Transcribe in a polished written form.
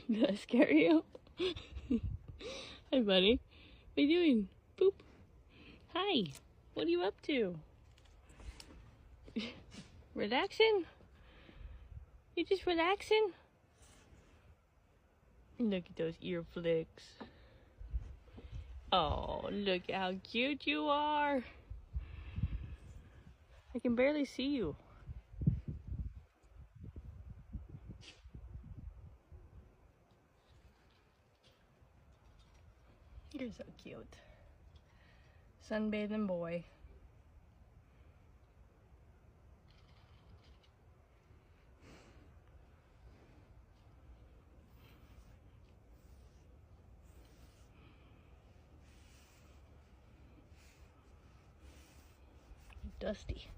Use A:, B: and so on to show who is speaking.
A: Did I scare you? Hi, buddy. What are you doing? Boop. Hi. What are you up to? Relaxing? You just relaxing? Look at those ear flicks. Oh, look how cute you are. I can barely see you. You're so cute. Sunbathing boy. Dusty.